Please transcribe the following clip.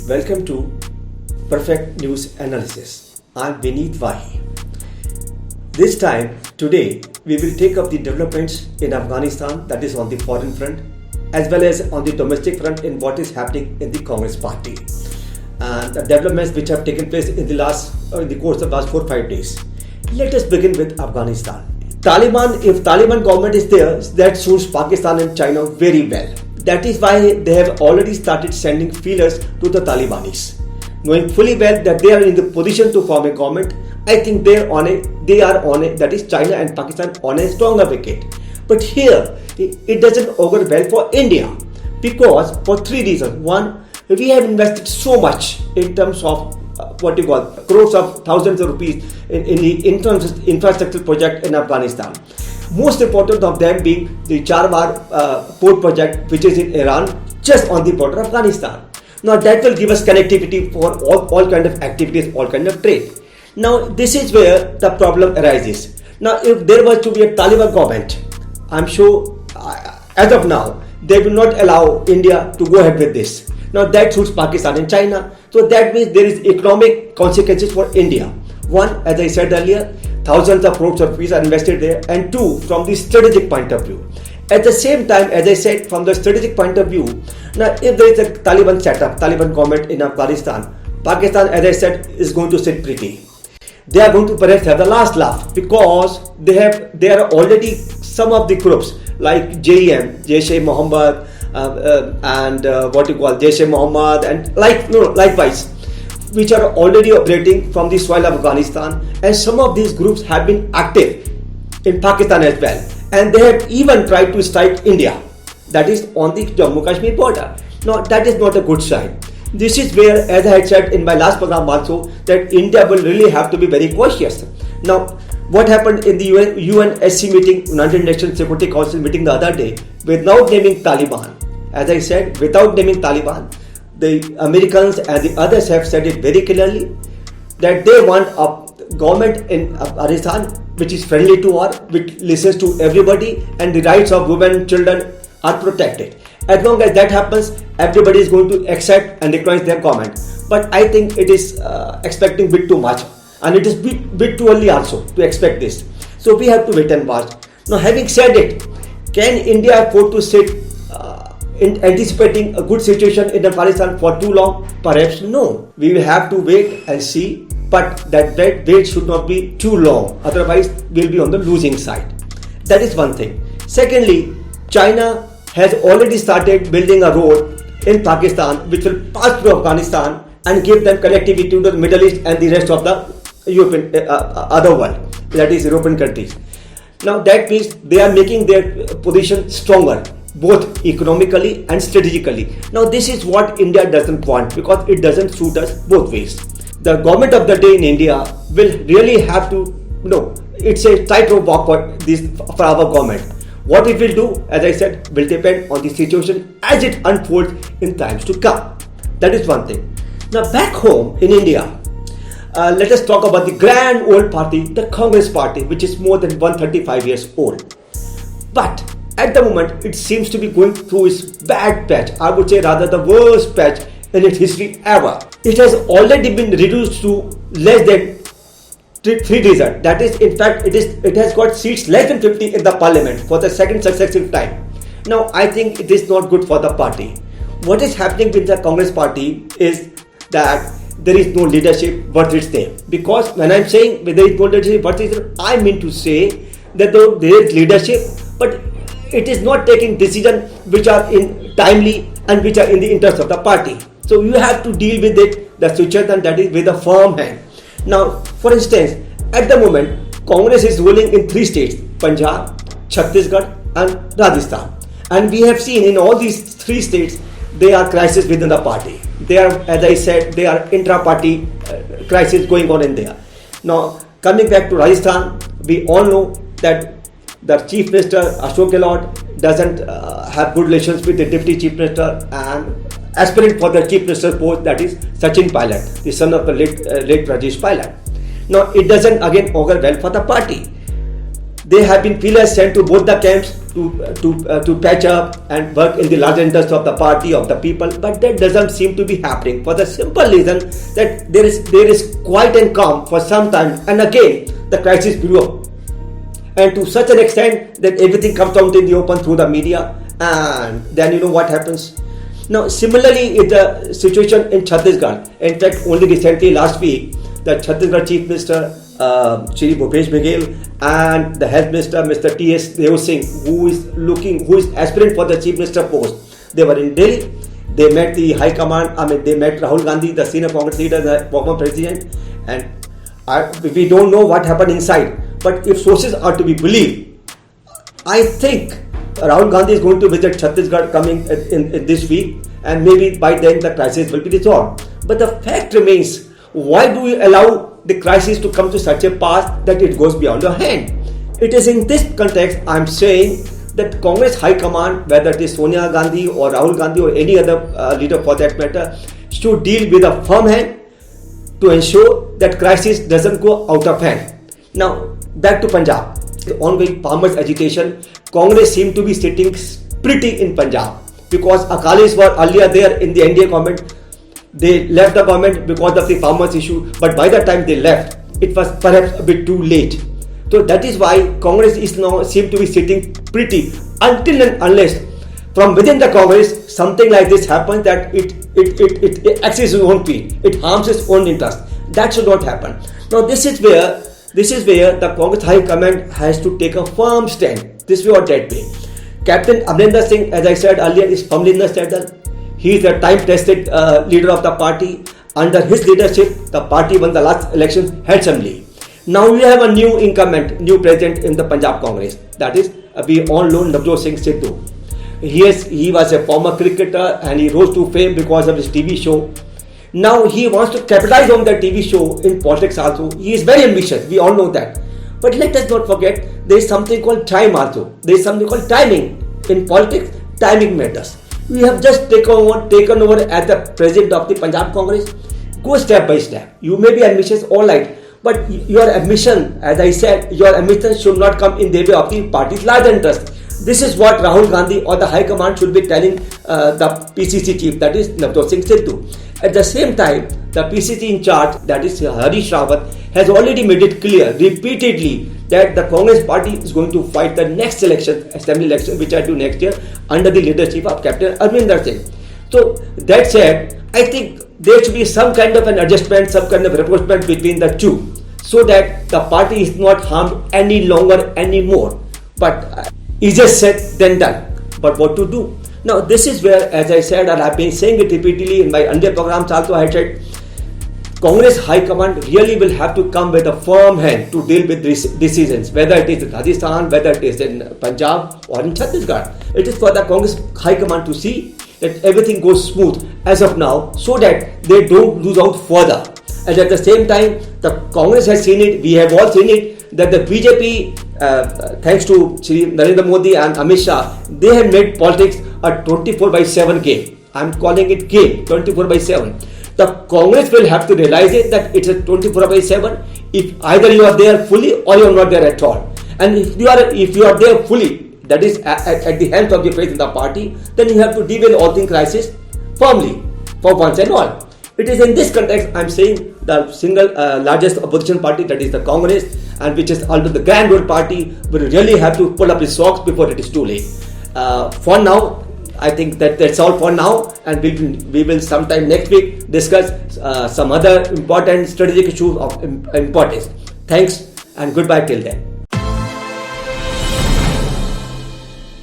Welcome to Perfect News Analysis. I'm Vineet Vahi. Today, we will take up the developments in Afghanistan, that is on the foreign front, as well as on the domestic front in what is happening in the Congress party. And the developments which have taken place in the course of the last 4-5 days. Let us begin with Afghanistan. If Taliban government is there, that suits Pakistan and China very well. That is why they have already started sending feelers to the Talibanis. Knowing fully well that they are in the position to form a government, I think they are on it, that is China and Pakistan on a stronger wicket. But here, it doesn't augur well for India because for three reasons. One, we have invested so much in terms of crores of thousands of rupees in the infrastructure project in Afghanistan. Most important of them being the Charbar port project, which is in Iran, just on the border of Afghanistan. Now that will give us connectivity for all kind of activities, all kind of trade. Now this is where the problem arises. Now if there was to be a Taliban government, I'm sure as of now, they will not allow India to go ahead with this. Now that suits Pakistan and China. So that means there is economic consequences for India. One, as I said earlier, thousands of crores of rupees are invested there. And two, from the strategic point of view. At the same time, as I said, from the strategic point of view, now if there is a Taliban setup, Taliban government in Afghanistan, Pakistan, as I said, is going to sit pretty. They are going to perhaps have the last laugh because there are already some of the groups like JEM, Jaish-e-Mohammed, Jaish-e-Mohammed, and likewise, which are already operating from the soil of Afghanistan, and some of these groups have been active in Pakistan as well, and they have even tried to strike India, that is on the Jammu-Kashmir border. Now that is not a good sign. This is where, as I had said in my last program also, that India will really have to be very cautious. Now, what happened in the UNSC meeting, United Nations Security Council meeting the other day, without naming Taliban, as I said, without naming Taliban, the Americans and the others have said it very clearly that they want a government in Afghanistan which is friendly to all, which listens to everybody, and the rights of women and children are protected. As long as that happens, everybody is going to accept and recognize their government. But I think it is expecting a bit too much, and it is bit too early also to expect this. So we have to wait and watch. Now, having said it, can India afford to sit in anticipating a good situation in Afghanistan for too long? Perhaps no. We will have to wait and see, but that wait should not be too long. Otherwise, we will be on the losing side. That is one thing. Secondly, China has already started building a road in Pakistan which will pass through Afghanistan and give them connectivity to the Middle East and the rest of the European other world, that is European countries. Now that means they are making their position stronger, both economically and strategically. Now this is what India doesn't want because it doesn't suit us both ways. The government of the day in India will really have to, it's a tightrope walk for our government. What it will do, as I said, will depend on the situation as it unfolds in times to come. That is one thing. Now back home in India, let us talk about the grand old party, the Congress party, which is more than 135 years old. But at the moment, it seems to be going through its bad patch. I would say rather the worst patch in its history ever. It has already been reduced to less than 3 digits. That is, in fact, it has got seats less than 50 in the parliament for the second successive time. Now, I think it is not good for the party. What is happening with the Congress party is that there is no leadership worth its name. Because when I am saying there is no leadership worth its name, I mean to say that though there is leadership, but it is not taking decisions which are in timely and which are in the interest of the party. So you have to deal with it, the situation, that is with a firm hand. Now, for instance, at the moment, Congress is ruling in 3 states, Punjab, Chhattisgarh and Rajasthan. And we have seen in all these 3 states, there are crises within the party. There are, as I said, there are intra-party crises going on in there. Now, coming back to Rajasthan, we all know that the Chief Minister, Ashok Gehlot, doesn't have good relations with the Deputy Chief Minister and aspirant for the Chief Minister post, that is Sachin Pilot, the son of the late Rajesh Pilot. Now, it doesn't again augur well for the party. There have been feelers sent to both the camps to patch up and work in the larger interest of the party, of the people, but that doesn't seem to be happening for the simple reason that there is quiet and calm for some time, and again the crisis grew up, and to such an extent that everything comes out in the open through the media, and then you know what happens. Now similarly is the situation in Chhattisgarh. In fact, only recently last week the Chhattisgarh Chief Minister Shri Bhupesh Baghel and the Health Minister Mr. T.S. Deo Singh, who is aspirant for the Chief Minister post, they were in Delhi. They met the High Command. They met Rahul Gandhi, the senior Congress leader, the former president, and we don't know what happened inside. But if sources are to be believed, I think Rahul Gandhi is going to visit Chhattisgarh coming in this week, and maybe by then the crisis will be resolved. But the fact remains, why do we allow the crisis to come to such a pass that it goes beyond your hand? It is in this context I am saying that Congress High Command, whether it is Sonia Gandhi or Rahul Gandhi or any other leader for that matter, should deal with a firm hand to ensure that crisis doesn't go out of hand. Now back to Punjab. The ongoing farmers' agitation, Congress seemed to be sitting pretty in Punjab because Akalis were earlier there in the NDA government. They left the government because of the farmers' issue, but by the time they left, it was perhaps a bit too late. So that is why Congress is now seem to be sitting pretty until and unless from within the Congress something like this happens that it exceeds its own speed, it harms its own interest. That should not happen. Now this is where the Congress High Command has to take a firm stand, this way or that way. Captain Amrinder Singh, as I said earlier, is firmly in the saddle. He is a time-tested leader of the party. Under his leadership, the party won the last election handsomely. Now we have a new incumbent, new president in the Punjab Congress. That is, we all know Navjot Singh Sidhu. He was a former cricketer and he rose to fame because of his TV show. Now he wants to capitalize on that TV show in politics also. He is very ambitious, we all know that. But let us not forget, there is something called time also. There is something called timing. In politics, timing matters. We have just taken over as the president of the Punjab Congress. Go step by step. You may be ambitious, all right, but your ambition, as I said, your ambition should not come in the way of the party's large interest. This is what Rahul Gandhi or the High Command should be telling the PCC chief, that is Navjot Singh Sidhu. At the same time, the PCC in charge, that is Harish Rawat, has already made it clear repeatedly that the Congress party is going to fight the next election, assembly election, which are due next year, under the leadership of Captain Amrinder Singh. So that said, I think there should be some kind of an adjustment, some kind of rapprochement between the two, so that the party is not harmed any longer anymore. But easier said than done. But what to do? Now this is where, as I said, and I have been saying it repeatedly in my earlier programs also, I said, Congress High Command really will have to come with a firm hand to deal with these decisions, whether it is in Rajasthan, whether it is in Punjab or in Chhattisgarh. It is for the Congress High Command to see that everything goes smooth as of now, so that they don't lose out further. And at the same time, the Congress has seen it, we have all seen it, that the BJP, thanks to Shri Narendra Modi and Amit Shah, they have made politics a 24/7 game. I am calling it game, 24/7. The Congress will have to realize it that it's a 24/7. If either you are there fully or you are not there at all. And if you are there fully, that is at the hands of the president of the party, then you have to deal with all things crisis firmly for once and all. It is in this context I am saying the single largest opposition party, that is the Congress, and which is under the grand old party, will really have to pull up its socks before it is too late. For now, I think that's all for now, and we will sometime next week discuss some other important strategic issues of importance. Thanks and goodbye till then.